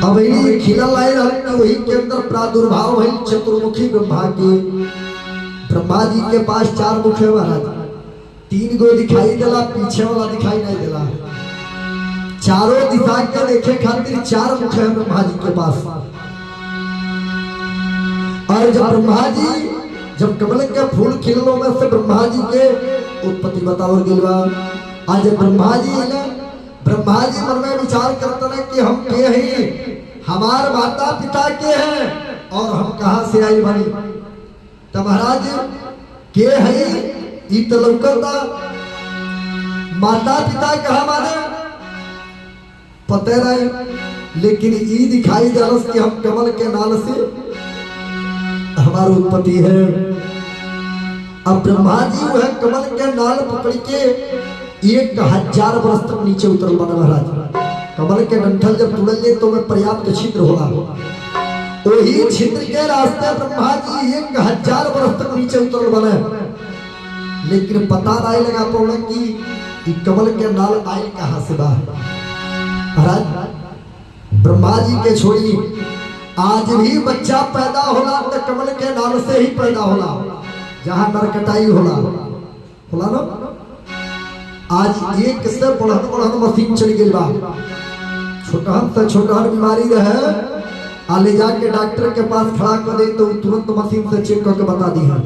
अब ये खिला लाए रहते वही के अंदर प्रादुर्भाव है चतुर्मुखी ब्रह्मा के। ब्रह्मा जी के पास चार मुख है महाराज, तीन गो दिखाई दिला, पीछे वाला दिखाई नहीं दिला। चारों दिशा के देखे खातिर चार मुख है ब्रह्मा जी के पास। और जब ब्रह्मा जी जब कमल के फूल खिलने में से ब्रह्मा जी के उत्पत्ति बताओ गिलवा। आज ब्रह्मा जी है ना, ब्रह्मा जी मन में विचार करते हैं कि हम के हैं, हमार माता पिता के हैं और हम कहां से आई बनी। तो महाराज के है इत लौकता, माता पिता कहा माने पते रहे, लेकिन ई दिखाई दरस कि हम कमल के नाल से हमारी उत्पत्ति है। अब ब्रह्मा जी वह कमल के नाल पकड़ के 1000 वर्ष तक नीचे उतरल बना महाराज। कमल के डंठल जब तुड़ल तो में पर्याप्त छिद्र होला, वही छिद्र के रास्ते ब्रह्मा जी 1000 वर्ष तक नीचे उतरल बने, लेकिन पता नहीं लगा पौड़ा कि कमल के नाल आयल कहां से बाहर। महाराज ब्रह्मा जी के छोड़ी आज भी बच्चा पैदा होला तो कमल के नाल से ही पैदा होला, जहां नरकटाई होला ना। आज एक से बढ़न बढ़न मशीन चल गई बा, छोटहन से छोटहन बीमारी रहे आ ले जाके डॉक्टर के पास खड़ा कर दे तो तुरंत मशीन से चेक करके बता दी है।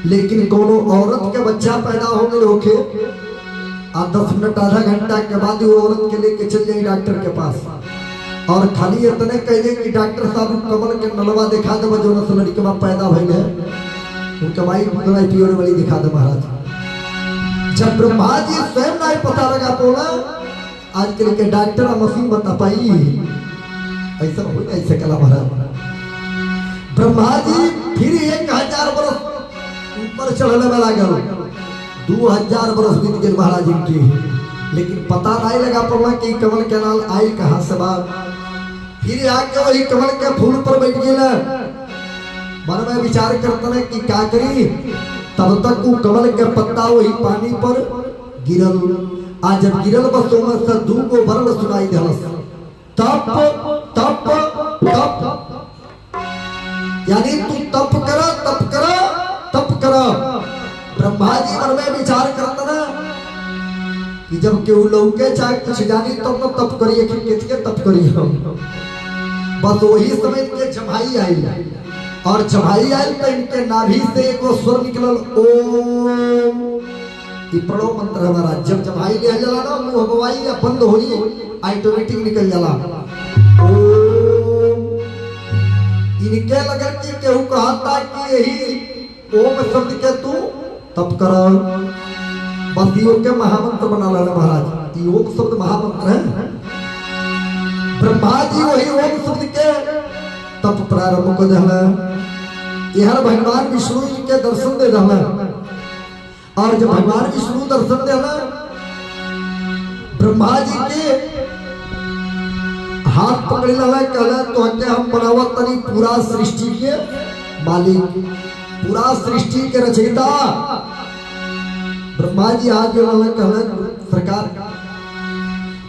लेकिन कोनो औरत के बच्चा पैदा हो गए होके आ 10 मिनट आधा घंटा के बाद वो औरत के लेके चल जाए डॉक्टर के पास, और खाली इतने कह दे कि डॉक्टर साहब कमल के नलवा दिखा दे जो न लड़की में पैदा भइल है, उनका भाई पियोर वाली दिखा दे महाराज। जब ब्रह्मा जी स्वयं नहीं पता लगा पोला, आज के लिए डॉक्टर मशीन बता पाई, ऐसा हो ऐसे कला महाराज। ब्रह्मा जी फिर 1000 वर्ष ऊपर चढ़ने में लागल, 2000 वर्ष बीत गए महाराज इनकी, लेकिन पता नहीं लगा पड़ा कि कमल के नाल आई कहां से बात। फिर आके वही कमल के फूल पर बैठ गए, मन में विचार करते हैं कि क्या करी। तब तक वो कमल के पत्ता वही पानी पर गिरल। आज जब गिरल बस में से 2 गो वर्ण सुनाई दिलस, तप तप तप, यानी तू तप करा तप करा तप करा। ब्रह्मा जी मन में विचार करते ना कि जब केहू लौके चाहे कुछ जानी तब तो तप करिए, किसके तप करिए हम। बस वही समय के जमाई आई, और जमाई आई तो इनके नाभि से एक स्वर निकलल ओम। ये प्रणव मंत्र हमारा जब जमाई ले जाला ना मुंह हवाई या बंद होई ऑटोमेटिक निकल जाला ओम। इनके लगन कि केहू कहता कि यही ओम शब्द के तू तप कर, बस योग के महामंत्र बना लेना महाराज। योग शब्द महामंत्र है। ब्रह्मा जी वही ओम शब्द के तप प्रारंभ कर दिला। यह भगवान विष्णु के दर्शन दे दिला, और जब भगवान विष्णु दर्शन दिला ब्रह्मा जी के हाथ पकड़ ला, कहला तो हम बनावत तनी पूरा सृष्टि के मालिक, पूरा सृष्टि के रचयिता। ब्रह्मा जी हाथ जोड़ा कहला सरकार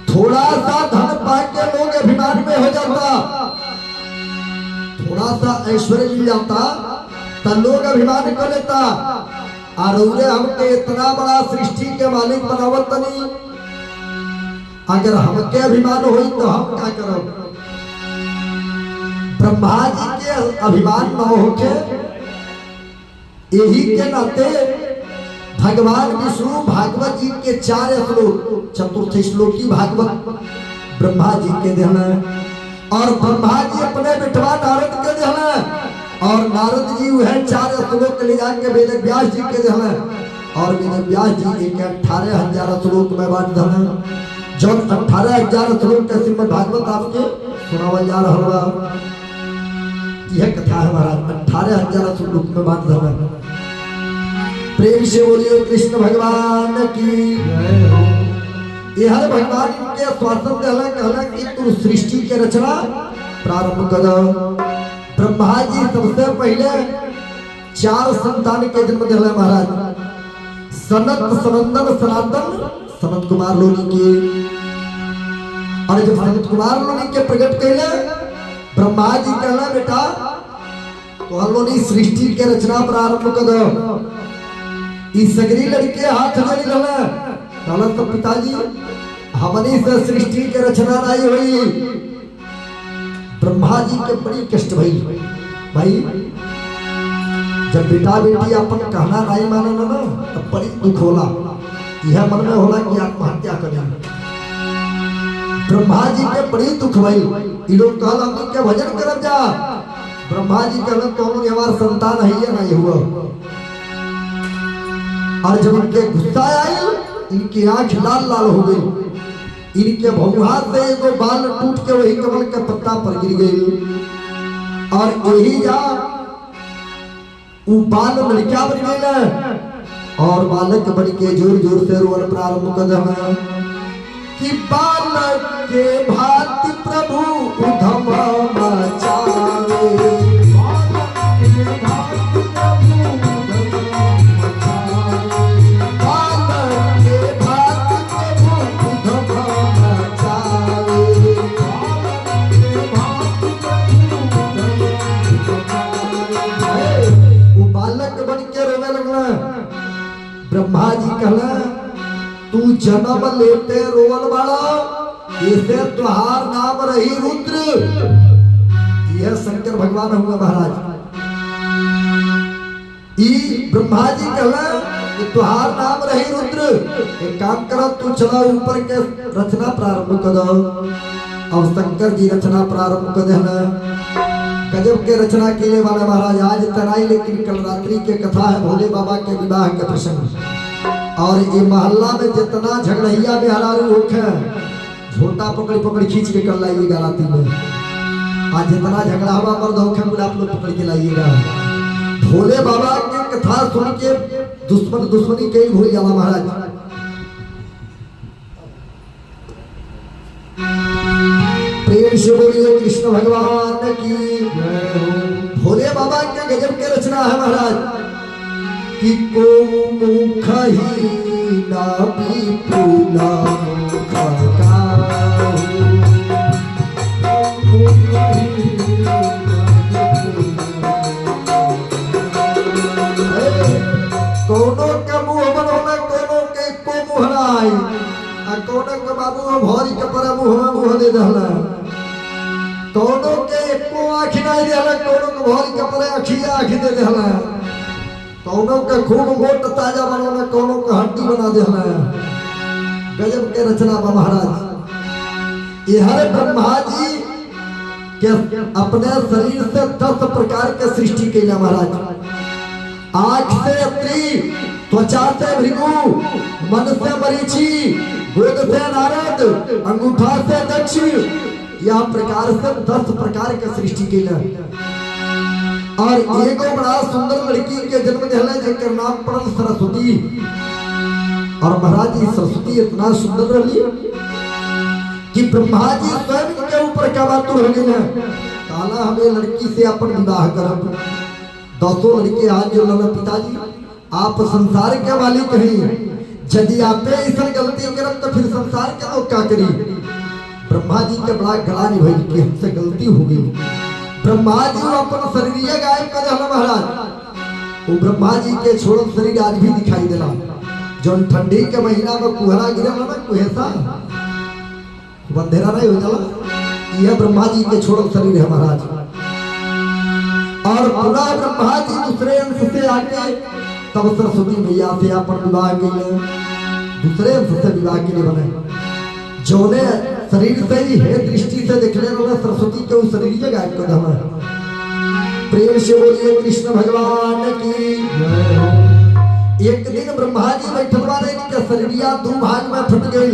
थोड़ा सा धन पाके लोग अभिमान में हो जाता, थोड़ा सा ऐश्वर्य मिल जाता तो लोग अभिमान कर लेता, और हमके इतना बड़ा सृष्टि के मालिक बनावत नहीं, अगर हमके अभिमान हो तो हम क्या करें। ब्रह्मा जी के अभिमान न होके यही के नाते भगवान विष्णु भागवत जी के 4 श्लोक, चतुर्थ श्लोकी भागवत ब्रह्मा जी के देना, और ब्रह्मा जी अपने बिठवा नारद के देना, और नारद जी वह 4 श्लोक ले जाके वेद व्यास जी के देना, और वेद व्यास जी के 18,000 श्लोक में बांट देना। जो 18,000 श्लोक का श्रीमद् भागवत आपके सुनावल जा रहा है, यह कथा है महाराज। 18,000 श्लोक में बांट देना। प्रेम से बोलिए कृष्ण भगवान की। यह भगवान के स्वास्थ्य देला कहला कि तू सृष्टि के रचना प्रारंभ कर। ब्रह्मा जी सबसे पहले 4 संतान के जन्म दिला महाराज। सनत, सनंदन, सनातन, सनत कुमार लोनी के। और जब संत कुमार लोग के प्रकट कैले ब्रह्मा जी कहला बेटा तो हम लोग सृष्टि के रचना प्रारंभ कर दो। इस सगरी लड़के हाथ जोड़ी रहला कहला तो पिताजी हमनी से सृष्टि के रचना नहीं हुई। ब्रह्मा जी के बड़ी कष्ट भई भाई जब बेटा बेटी अपन कहना नहीं माने ना तो बड़ी दुख होला। यह मन में होला कि आत्महत्या करें। ब्रह्मा जी के बड़ी दुख भई ई लोग कहला हमनी के भजन करब जा। ब्रह्मा जी कहला तो हमार संतान है नहीं हुआ। और जब इनके गुस्सा आई इनकी आंख लाल लाल हो गई। इनके भौहा से एगो बाल टूट के वही कमल के पत्ता पर गिर गई और यही जा वो बाल लड़का बन गई और बालक बन के जोर जोर से रोवन प्रारंभ कर दिया कि बालक के भांति प्रभु उधम मचावे। ब्रह्मा जी कहला तू जन्म लेते रोवन वाला इसे तुहार नाम रही रुद्र। यह शंकर भगवान हुआ महाराज। ब्रह्मा जी कहला तुहार नाम रही रुद्र। एक काम करो तू चला ऊपर के रचना प्रारंभ कर दो। और शंकर जी रचना प्रारंभ कर देना। गजब के रचना के वाले महाराज आज तराई लेकिन कल रात्रि के कथा है भोले बाबा के विवाह के प्रसंग। और ये मोहल्ला में जितना झगड़ैया बेहरारू होखे झोटा पकड़ी पकड़ी खींच के कर लाइएगा रात्रि में। आज जितना झगड़ा हुआ मर्द होखे पूरा आप लोग पकड़ के लाइएगा। भोले बाबा की कथा सुन के दुश्मन दुश्मनी कई भूल जाला महाराज। प्रेम से बोलिए कृष्ण भगवान की। भोले बाबा के गजब के रचना है महाराज कि को मुख ही ना विपुला मुख का कोनो के मुंह बनोना कोनो के को मुंह नाई आ कोनो के बाबू भरी के पर मुंह दे दहला। कोनो के एको आँख नहीं देहला कोनो के भरी के पर आँख दे देहला। कोनो के खूब मोट ताजा बनोना कोनो के हड्डी बना देहला। गजब के रचना बा महाराज। ये हर ब्रह्मा जी के अपने शरीर से 10 प्रकार के सृष्टि कैला महाराज। आँख से अत्रि, त्वचा से भृगु, मन से मरीचि, गोद से नारद, अंगूठा से दक्ष। यह प्रकार से 10 प्रकार के सृष्टि कैला। और एगो बड़ा सुंदर लड़की के जन्म दिला जेकर नाम पड़ल सरस्वती। और महाराज जी सरस्वती इतना सुंदर रही कि ब्रह्मा जी स्वयं के ऊपर काबातुर हो गए। काला हमें लड़की से अपन विवाह करब। 10 लड़के आज जो लला पिताजी आप संसार के मालिक हैं। यदि आप ऐसा गलती करब तो फिर संसार के लोग क्या करी। ब्रह्मा जी के बड़ा गला नहीं भाई कि हमसे गलती हो गई। ब्रह्मा जी अपन शरीर गायब कर दिया महाराज। वो ब्रह्मा जी के छोड़ल शरीर आज भी दिखाई देला। जो ठंडी के महीना में कुहरा गिरल ना कुहेसा बंधेरा नहीं हो जाला। यह ब्रह्मा जी के छोड़ल शरीर है महाराज। और पुनः ब्रह्मा जी दूसरे अंश से आके तब सरस्वती मैया से अपन विवाह के लिए दूसरे अंश से विवाह के लिए बने। जोने शरीर से ही है दृष्टि से देखने वाला सरस्वती के उस शरीर के गायब कर दिया। प्रेम से बोलिए कृष्ण भगवान की। एक दिन ब्रह्मा जी बैठल वाले के शरीरिया 2 भाग में फट गई।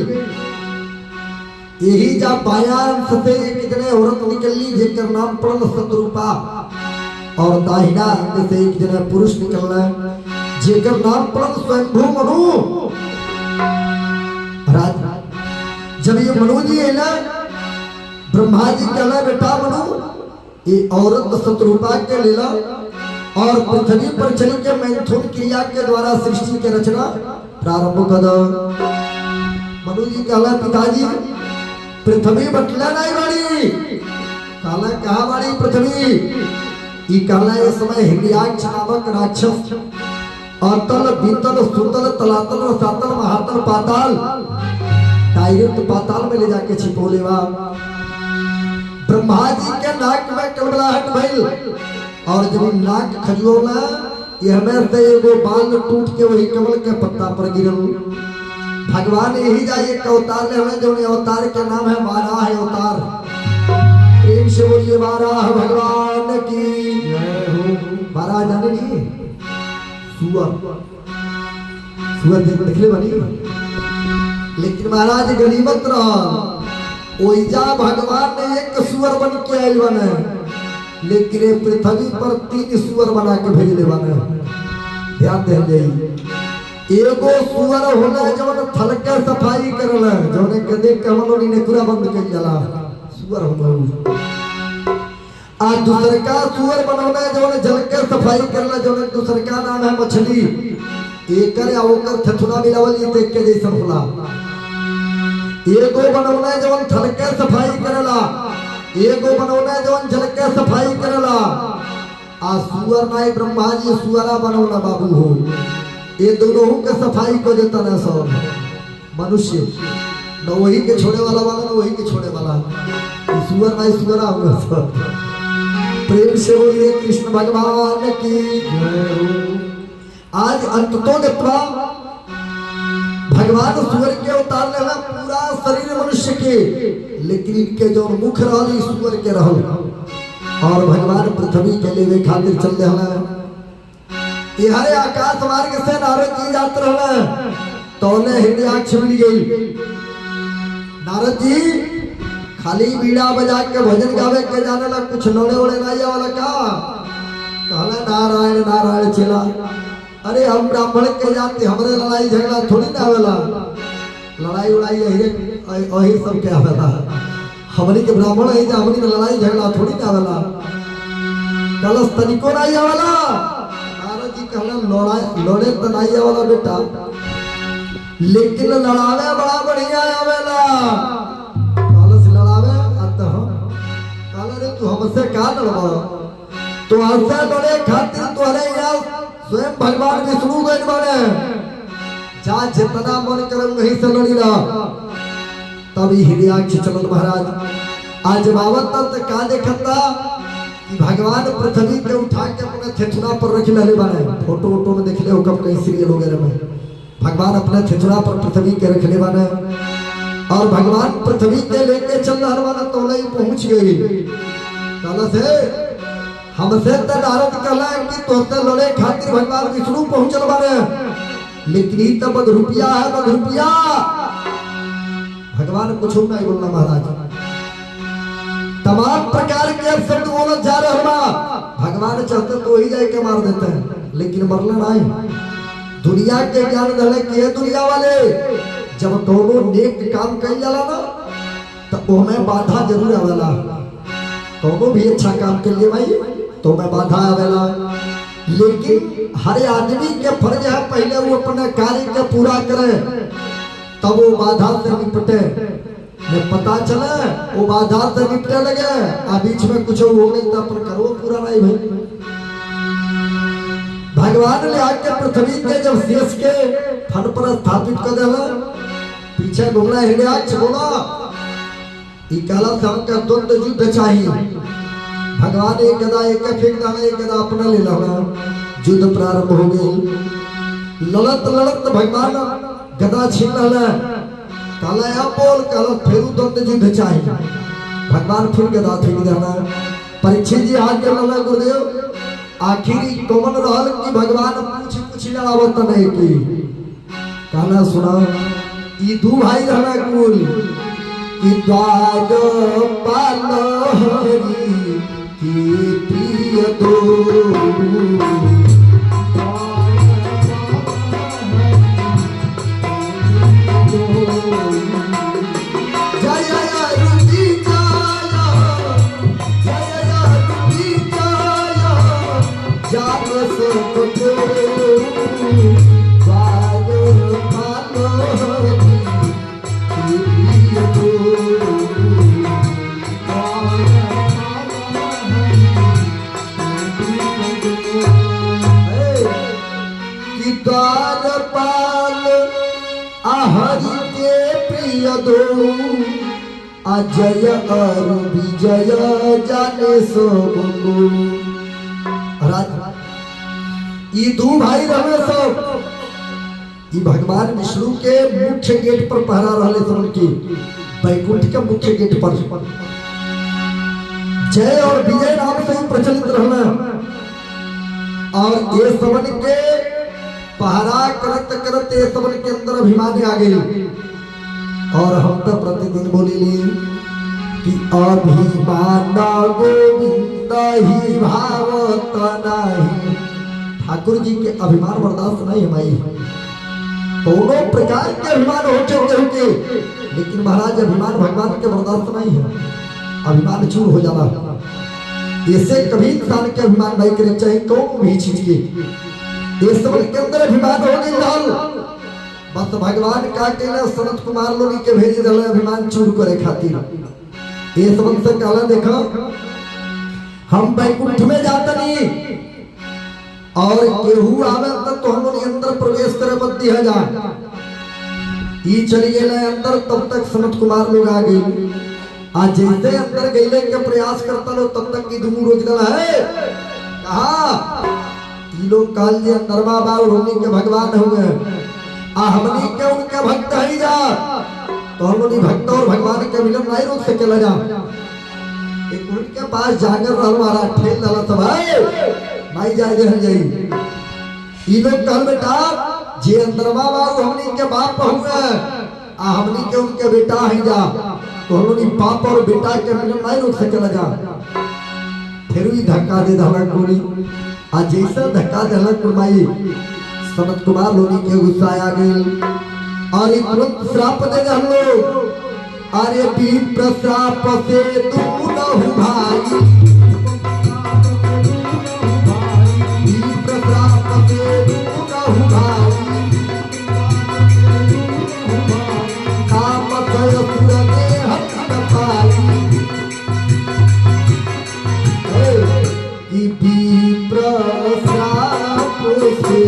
यही जा बाया अंश से एक जने औरत निकली जेकर नाम पड़ल शत्रुपा। और दाहिना अंश से एक जने पुरुष निकलना जेकर नाम पड़ल स्वयंभू मनु। जब ये मनु जी है ना ब्रह्मा जी कहला बेटा मनु ये औरत शत्रुपा के लीला और पृथ्वी पर चल के मैथुन क्रिया के द्वारा सृष्टि के रचना प्रारंभ कर दो। मनु जी कहला पिताजी पृथ्वी बटला नहीं बाड़ी। काला कहा बाड़ी पृथ्वी? ई काला ये समय हिरण्याक्ष नामक राक्षस अतल बीतल सुतल तलातल रसातल महातल पाताल डायरेक्ट पाताल में ले जाके छिपोले बा। ब्रह्मा जी के नाक में कलबलाहट भइल और जब नाक खजुओला ये हमें से एगो बाल टूट के वही कमल के पत्ता पर गिरल। भगवान यही जाइए एक अवतार ले हमें जो अवतार के नाम है वाराह अवतार। प्रेम से बोलिए वाराह भगवान की जय हो। वाराह जाने नहीं सुअर सुअर देख ले बनी, लेकिन महाराज गनीमत रहा ओइजा भगवान ने एक सुअर बन के आयल बने, लेकिन पृथ्वी पर 3 सुअर बना के भेजले बने। ध्यान दे जाई एगो सुअर होला जवन थल के सफाई करला, जवने के देख के हमनो ने पूरा बंद कर जाला सुअर होला। आ दूसर का सुअर बनौना जवन जल के सफाई करला, जवन दूसर का नाम है मछली। एकर या ओकर थथुना मिलावल ये देख के जैसा होला। एगो बनौना जवन थल के सफाई करला, एगो बनौना जवन जल के सफाई करला। आ सुअर नाई ब्रह्मा जी सुअरा बनौना बाबू हो। ये दोनों के सफाई को देता ना सब मनुष्य न वही के छोड़े वाला वाला न वही के छोड़े वाला। सुअर नाई सुअरा होगा सब। प्रेम से बोलिए कृष्ण भगवान की जय हो। आज अंत तो गत्वा भगवान सुअर के अवतार लेला पूरा शरीर मनुष्य के, लेकिन इनके जो मुख रहल सुअर के रहल। और भगवान पृथ्वी के लिए खातिर चल रहा हरे आकाश मार्ग से नारद जी जात रहना तौले हिरण्याक्ष मिल गई। नारद जी खाली बीड़ा बजा के भजन गावे के जाने ला, कुछ नोड़े ओड़े नहीं वाला का कहला नारायण नारायण चला। अरे हम ब्राह्मण के जाते हमरे लड़ाई झगड़ा थोड़ी ना आवेला, लड़ाई उड़ाई यही सब के आवेला। हमनी के ब्राह्मण है जे हमनी के लड़ाई झगड़ा थोड़ी ना आवेला, कलस तनिको नहीं आवेला। नारद जी कहला लड़े तो नहीं आवेला बेटा, लेकिन लड़ावे बड़ा बढ़िया आवेला। कलस लड़ावे आता हम कहला रे तू हमसे का लड़वा, तो हमसे लड़े खातिर तोरे यहाँ स्वयं भगवान विष्णु गए बने जा जितना मन करे वहीं से लड़ी रहा। तभी हिरण्याक्ष चलल महाराज। आज बाबत तक का देखता कि भगवान पृथ्वी के उठा के अपने थेथुना पर रख ले बने। फोटो वोटो में देख ले हो कब कहीं सीरियल वगैरह में भगवान अपने थेथुना पर पृथ्वी के रख ले बने। और भगवान पृथ्वी के लेके चल रहा वाला तो नहीं पहुंच गई। कहला से हमसे तो नारद कहला कि तोते लड़े खातिर भगवान विष्णु पहुंचल बारे, लेकिन ई तो बगरुपिया है बगरुपिया। भगवान कुछ नहीं बोलना महाराज, तमाम प्रकार के शब्द बोला जा रहा बा। भगवान चाहते तो ही जाए के मार देते हैं, लेकिन मरना नहीं। दुनिया के ज्ञान धले के दुनिया वाले जब दोनों नेक काम कर जाला ना तो हमें बाधा जरूर आवेला। दोनों भी अच्छा काम के लिए भाई तो मैं बाधा आवेला, लेकिन हर आदमी के फर्ज है पहले वो अपने कार्य के पूरा करे तब वो बाधा से निपटे। जब पता चले वो बाधा से निपटे लगे आ बीच में कुछ हो गई तो अपन करो पूरा नहीं भाई। भगवान ने आके पृथ्वी के जब शेष के फन पर स्थापित कर दिया, पीछे घूमना हिरण्याक्ष बोला इकाला से हमका द्वंद्व युद्ध चाहिए। भगवान एक गदा एक फेंक डाला, एक गदा अपना ले लाना। युद्ध प्रारंभ हो गई। लड़त लड़त भगवान गदा छीन ला। काला या बोल काला फिर द्वंद्व युद्ध चाहिए। भगवान फिर गदा फेंक देना। परीक्षित जी हाथ के लड़ा गुरुदेव आखिरी कौन रहल कि भगवान पूछ लड़ावत नहीं की। काला सुना ई दू भाई रहना कुल कि द्वार पालहरी की प्रिय दो दो अजय और विजय जाने सो ये दो भाई रहे सब ये भगवान विष्णु के मुख्य गेट पर पहरा रहे सब की वैकुंठ के मुख्य गेट पर जय और विजय नाम से ही प्रचलित रहना और ये सबन के पहरा करत करत ये सबन के अंदर अभिमान आ गई और हम तो प्रतिदिन बोली कि अभिमान गोविंद ही भावत नहीं। ठाकुर जी के अभिमान बर्दाश्त नहीं हमारी दोनों प्रकार के अभिमान हो चुके लेकिन महाराज अभिमान भगवान के बर्दाश्त नहीं है। अभिमान चूर हो जाना ऐसे कभी इंसान के अभिमान नहीं करनी चाहिए कौन भी चीज के ये सब के अंदर अभिमान हो गई लाल बस भगवान का केले सनत कुमार लोग के भेज दिले अभिमान चूर करे खातिर ये सब से कहला देखा हम वैकुंठ में जाता नहीं और केहू आवे तो हम लोग अंदर प्रवेश करे मत दिया जा ई चली गए अंदर तब तक सनत कुमार लोग आ गए आज जैसे अंदर गईले के प्रयास करता लो तब तक की धूम रोक देना है कहा ई लोग काल जी नरमा बाबू होने के भगवान हुए आ हमनी के उनके भक्त ही जा तो हम लोग भक्त और भगवान के मिलन नहीं रोक सकेला जा एक उनके पास जाकर रह मारा ठेल डाला सब भाई जाए दे जाई ई लोग कहल बेटा जे अंदरवा बाबू हमनी के बाप हुए आ हमनी के उनके बेटा ही जा तो हम लोग बाप और बेटा के मिलन नहीं रोक सकेला जा फिर भी धक्का दे दहला कोड़ी आज जैसा धक्का दहला कुमाई सनत कुमार लोनी के गुस्सा आ गई और तुरंत श्राप दे हम लोग अरे विप्र श्राप से तू न हो भाई विप्र श्राप से तू न हो भाई काम कर पूरा दे हक पाई विप्र श्राप से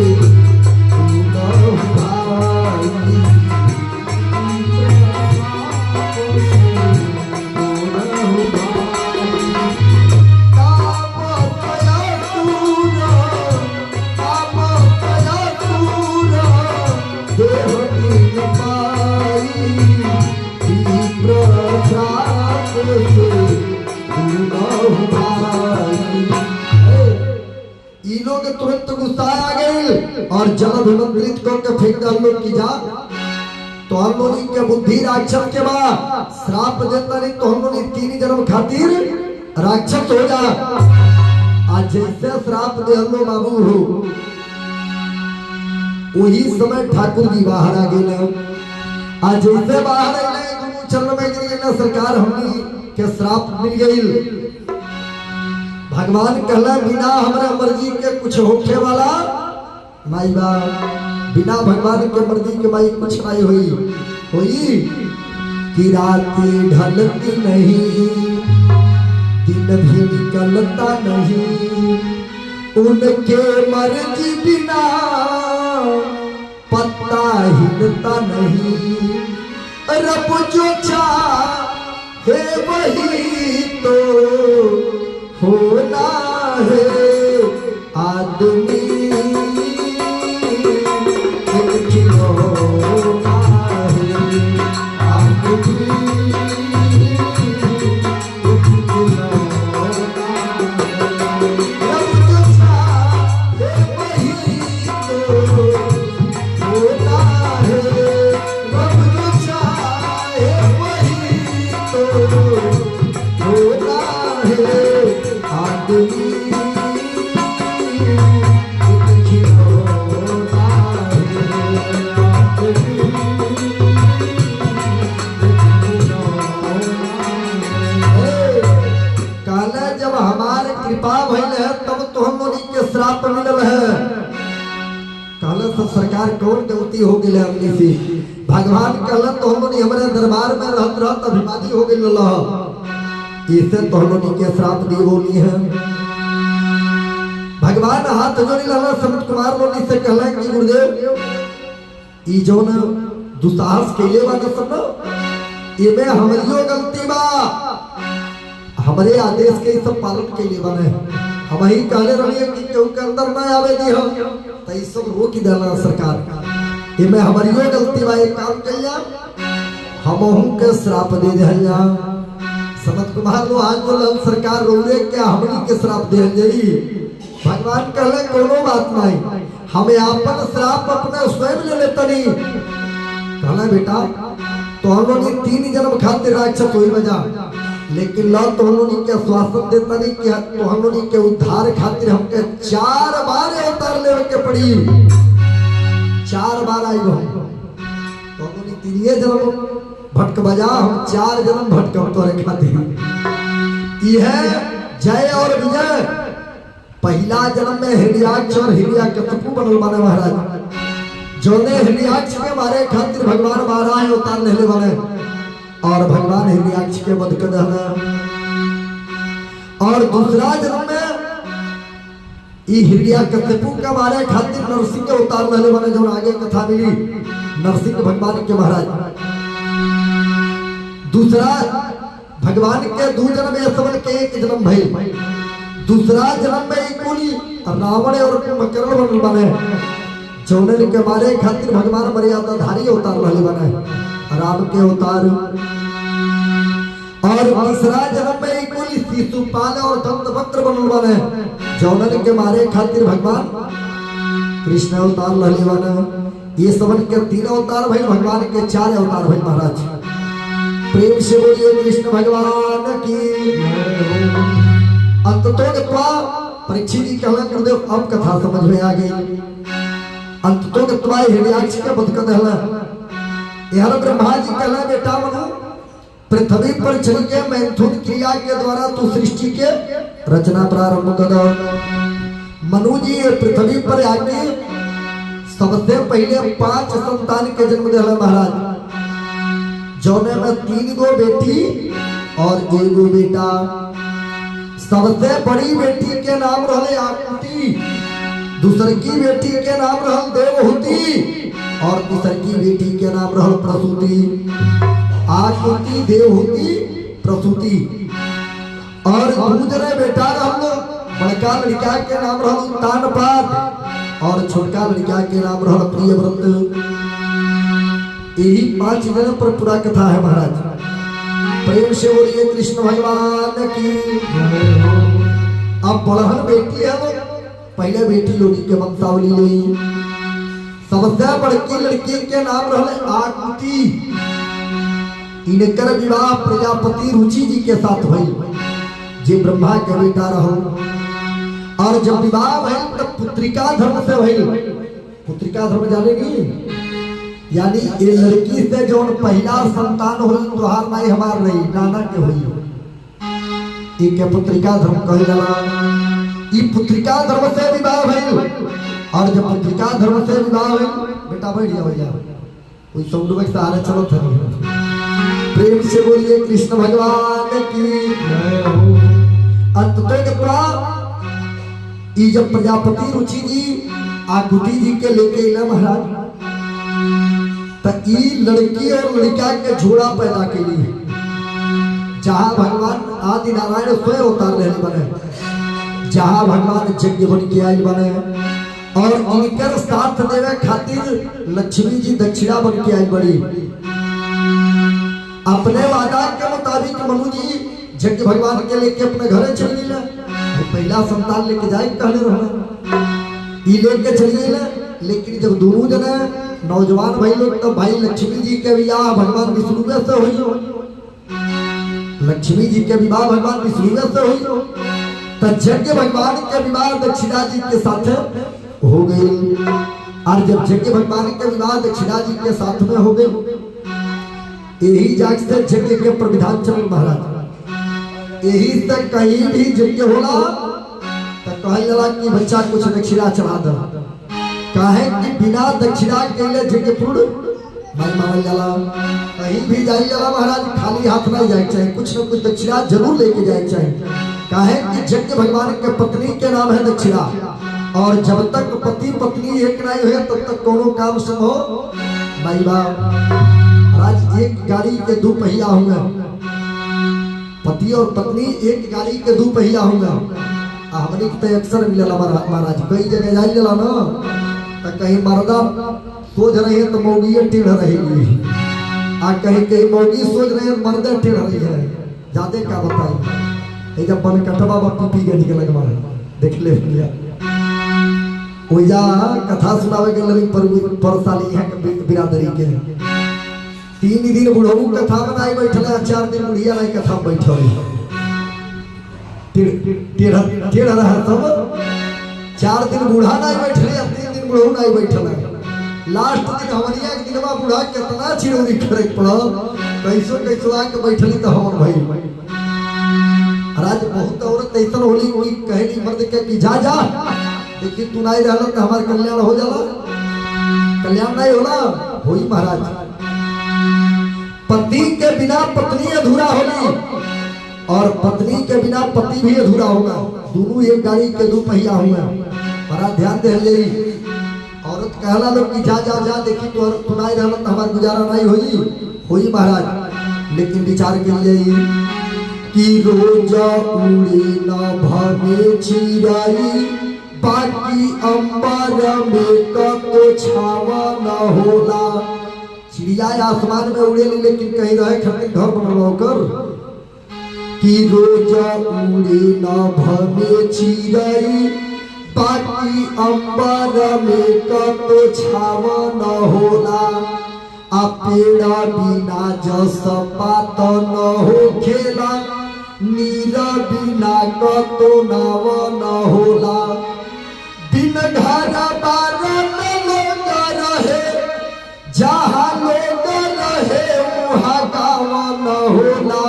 तुरंत गुस्सा आ गई और जल अभिमंत्रित करके फेंक डाल लोग की जा तो हम लोग के बुद्धि राक्षस के बाद श्राप देता नहीं तो हम लोग 3 जन्म खातिर राक्षस हो जा आज जैसे श्राप दे हम लोग बाबू हो वही समय ठाकुर जी बाहर आ गए आज जैसे बाहर आए चरण में गिर गए सरकार हमनी के श्राप मिल गई भगवान कहला बिना हमारा मर्जी के कुछ होखे वाला माई बा बिना भगवान के मर्जी के माई कुछ नहीं हुई कि राती ढलती नहीं दिन भी निकलता नहीं उनके मर्जी बिना पत्ता हिलता नहीं रब जो चाहे वही तो होना है आदमी खिलौना है आदमी श्राप मिलल है कहला सब सरकार कौन गलती हो गई हमने से भगवान कहला तो हम लोग हमारे दरबार में रहत रहत अभिमानी हो गई लल्ला इसे तो हम लोग के श्राप दी बोली है भगवान हाथ जोड़ी लल्ला सनत कुमार लोग से कहला कि गुरुदेव ई जो न दुसाहस केले वाला सब इमे हमरियो गलती बा, हमरे आदेश के सब पालन के लिए बने। हम ही कहले रहिए कि केहू के अंदर ना आवे दी हम, तो ई सब रोक देला सरकार। इमे हमरियो गलती बा, एक काम कइया हमहू के श्राप दे दिया। समझ कुमार लो आज बोल सरकार रोरे क्या हमनी के श्राप दे जाई। भगवान कहले कोनो बात नहीं, हमें अपन श्राप अपने स्वयं ले लेतनी। कहले बेटा तोहनो ने 3 जन्म खातिर राक्षस होई बजा, लेकिन ला तोहनो ने के आश्वासन देतनी कि तोहनो ने के उद्धार खातिर हमके 4 बार अवतार लेवे के पड़ी। 4 बार आई हो तोहनो ने 3 जन्म भटक बजा, हम 4 जन्म भटकम तोरे खातिर। यह जय और विजय पहला जन्म में हिरण्याक्ष और हिरण्यकशिपु बनल बने महाराज। जोने हिरण्याक्ष के मारे खातिर भगवान 12 अवतार लेले बने और भगवान हिरण्याक्ष के वध कर दहला। और दूसरा जन्म में ई हिरण्यकशिपु के मारे खातिर नरसिंह के अवतार लेले बने, जो आगे कथा मिली नरसिंह भगवान के महाराज। दूसरा भगवान के 2 जन्म में सबल के 1 जन्म भई। दूसरा जन्म में कुली रावण और कुंभकर्ण बनल बने, जौने के मारे खातिर भगवान मर्यादाधारी अवतार रहले बने, राम के अवतार। और तीसरा जन्म में कुली शिशुपाल और दंतवक्र बनल बने, जौने के मारे खातिर भगवान कृष्ण अवतार रहले बने। ये सबन के 3 अवतार भई, भगवान के 4 अवतार भई महाराज। प्रेम से बोलिए कृष्ण भगवान की। अंततोगत्वा परीक्षित जी कहला कर दे, अब कथा समझ में आ गई। अंततोगत्वा हिरण्याक्ष के वध कर देला। यार ब्रह्मा जी कहला बेटा मनु पृथ्वी पर चल के मैथुन क्रिया के द्वारा तू सृष्टि के रचना प्रारंभ कर। मनु जी पृथ्वी पर आके सबसे पहले 5 संतान के जन्म देला महाराज, जौने में 3 गो बेटी और 1 गो बेटा। सबसे बड़ी बेटी के नाम रहले आकुति, दूसरी की बेटी के नाम रहल देवहूति और तीसरी की बेटी के नाम रहल प्रसूति। आकुति, देवहूति, प्रसूति। और दूसरे बेटा रहल, बड़का लड़का के नाम रहल तानपाद और छोटका लड़का के नाम रहल प्रियव्रत। यही 5 जन्म पर पूरा कथा है महाराज। प्रेम से बोलिए कृष्ण भगवान की। अब बड़हन बेटी है वो, पहले बेटी लोनी के वंशावली ली। सबसे बड़की लड़की के नाम रहले आकुति। इनकर विवाह प्रजापति रुचि जी के साथ भइल, जे ब्रह्मा के बेटा रहो। और जब विवाह भइल तब पुत्रिका धर्म से भइल। पुत्रिका धर्म जानेगी, यानी ये लड़की से जो पहला संतान हुई तोहार माई हमार नहीं, नाना के हुई। एक पुत्रिका धर्म कहल जाला। ई पुत्रिका धर्म से विवाह भइल। और जब पुत्रिका धर्म से विवाह भइल, बेटा बैठ जा भैया, कोई सौंदर्य के सहारे चलो था। प्रेम से बोलिए कृष्ण भगवान की। अंततः ई जब प्रजापति रुचि जी आकुति जी के लेके इला महाराज, ई लड़की और लड़का के जोड़ा पैदा के लिए, जहां भगवान आदि नारायण स्वयं अवतार लेने बने, जहां भगवान यज्ञ बन के आए बने। और इनकर साथ देवे खातिर लक्ष्मी जी दक्षिणा बन के आई बड़ी। अपने वादा के मुताबिक मनु जी यज्ञ भगवान के लेके अपने घरे चल गए। पहला संतान लेके जाए कहले रहना, ई लेके चल गए। लेकिन जब दोनों जने नौजवान भाई लोग, तब भाई लक्ष्मी जी के विवाह भगवान विष्णु से हुई। लक्ष्मी जी के विवाह भगवान विष्णु से हुई, तो यज्ञ भगवान के विवाह दक्षिणा जी के साथ हो गई। और जब यज्ञ भगवान के विवाह दक्षिणा जी के साथ में हो गए, यही जाग से यज्ञ के प्रविधान चल महाराज। यही से कहीं भी यज्ञ होला तो कहल जाला कि बच्चा कुछ दक्षिणा चढ़ा दो। काहे कि बिना दक्षिणा के लिए यज्ञ पूर्ण नहीं मानल जाला। कहीं भी जाई जाला महाराज खाली हाथ नहीं जाए चाहिए, कुछ न कुछ दक्षिणा जरूर लेके जाए चाहिए। काहे कि यज्ञ भगवान के पत्नी के नाम है दक्षिणा। और जब तक पति पत्नी एक नहीं हुए तब तक कोनो काम संभव नहीं बा। महाराज एक गाड़ी के दो पहिया होंगे, पति और पत्नी एक गाड़ी के दो पहिया होंगे। हमने तो अक्सर मिलेला महाराज, कई जगह जाइला ना तो कहीं मर्दा सोच रहे हैं तो मौगी टेढ़ रहेगी, आ कहीं कहीं मौगी सोच रहे हैं मर्द टेढ़ रही है। ज्यादा क्या बताई, जब बन कटवा पी के निकल देख ले लिया ओजा कथा सुनावे के लगी पर साली है बिरादरी के 3 दिन बुढ़ऊ कथा बनाई बैठले, 4 दिन बुढ़िया नहीं कथा बैठल टेढ़ रहा सब। 4 दिन बूढ़ा नहीं बैठले, 3 दिन बुढ़ऊ नहीं बैठल। लास्ट दिन हमारिया एक दिनवा बूढ़ा कितना चिड़ौरी करे पड़ल, कैसो कैसो आके बैठली तो हमर भाई राज। बहुत औरत ऐसा होली कोई कहली मर्द के कि जा जा देखी तू नहीं रहल तो हमार कल्याण हो जाला, कल्याण नहीं होला होई महाराज। पति के बिना पत्नी अधूरा होगी और पत्नी के बिना पति भी अधूरा होगा। दोनों एक गाड़ी के दो पहिया हुए। बड़ा ध्यान दे ले, औरत कहला लोग कि जा जा जा देखी तो तू नहीं रहल तो हमार गुजारा नहीं होई महाराज। लेकिन विचार के लिए कि रोजा उड़ी न भवे चिराई, बाकी अंबर में कतो छावा न होला। चिड़िया आसमान में उड़ेली लेकिन कहीं रहे खातिर घर बनवा कर। कि रोजा उड़ी न भवे चिराई, बाकी अंबर में कतो छावा न होला। आ पेड़ा बिना जस पात न हो खेला, नीरा बिना कतो नाव न होला। बिन घरा बारत लोग रहे, जहाँ लोग रहे वहाँ गाँव न होला।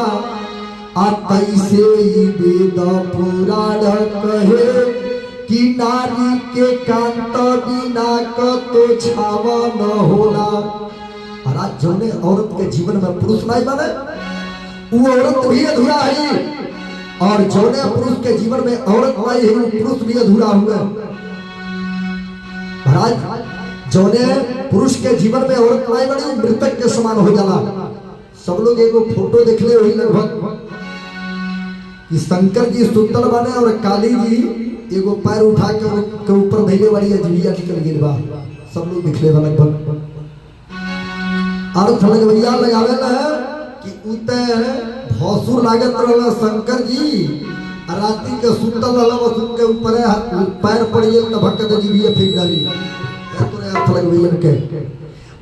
आ तैसे ही वेद पुराण कहे कि नारी के कांत बिना कतो छाव न होला। महाराज जौने औरत के जीवन में पुरुष नहीं बने वो औरत भी अधूरा है, और जौने पुरुष के जीवन में औरत नहीं है वो पुरुष भी अधूरा हुआ। महाराज जौने पुरुष के जीवन में औरत नहीं बनी मृतक के समान हो जाला। सब लोग एगो फोटो देखले वही लगभग कि शंकर जी सुतल बने और काली जी एगो पैर उठा के ऊपर धैले वाली अजबिया निकल गई बा। सब लोग देखले वाला लगभग अर्थ लगवैया लगावे ना कि उते भौसुर लागत रहला शंकर जी, राती के सुतल रहला वसुन के ऊपर पैर पड़ गेल त भक्त अजबिया फेंक डाली। तोरे अर्थ लगवैया के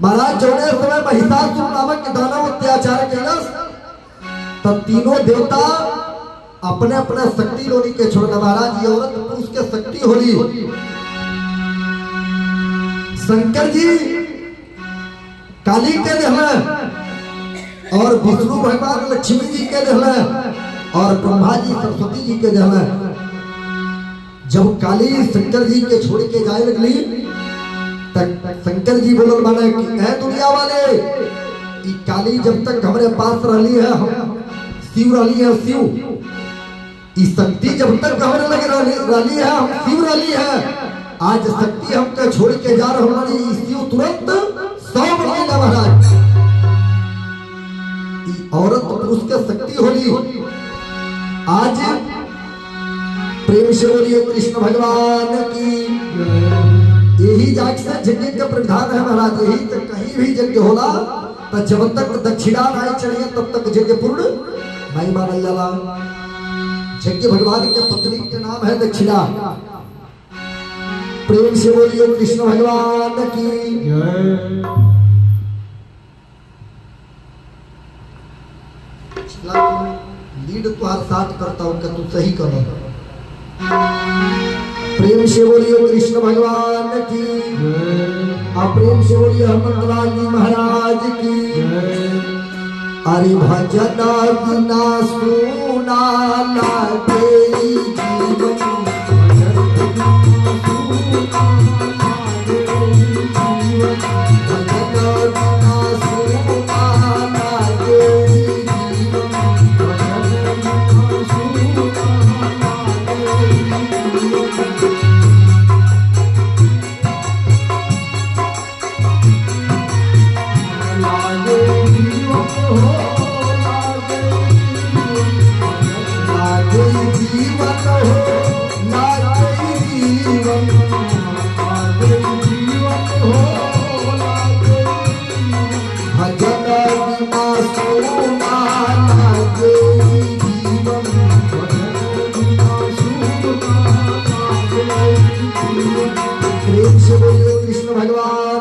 महाराज जौने समय महिषासुर नामक दानव अत्याचार केलस त तीनों देवता अपने अपने शक्ति लोनी के छोड़ना। महाराज ये औरत पुरुष के शक्ति होली। शंकर जी काली के देहला और विष्णु भगवान लक्ष्मी जी के देहला और ब्रह्मा जी सरस्वती जी के देहला। जब काली शंकर जी के छोड़ के जाए लगली तक शंकर जी बोलल माने कि ऐ दुनिया वाले, ई काली जब तक हमारे पास रहली है हम शिव रहली है शिव, इस शक्ति जब तक हमारे लगे रही है हम शिव रही है। आज शक्ति हमको छोड़ के जा रहा हमारी शिव तुरंत 100 बनेगा महाराज। औरत पुरुष के शक्ति होली। आज प्रेम से बोलिए कृष्ण भगवान की। यही जाग से यज्ञ का प्रधान है महाराज। यही तक कहीं भी यज्ञ होला तो जब तक दक्षिणा नहीं चढ़िए तब तक यज्ञ पूर्ण नहीं माना जाला। यज्ञ भगवान के पत्नी के नाम है दक्षिणा। प्रेम से बोलिए कृष्ण भगवान की जय। लीड तुहार साथ करता हूं तू सही करो। प्रेम से बोलिए कृष्ण भगवान की जय। प्रेम से बोलिए हनुमान जी महाराज की जय। अरे भजन बिना सुना लागे जीवन, प्रेम से बोलिए कृष्ण भगवान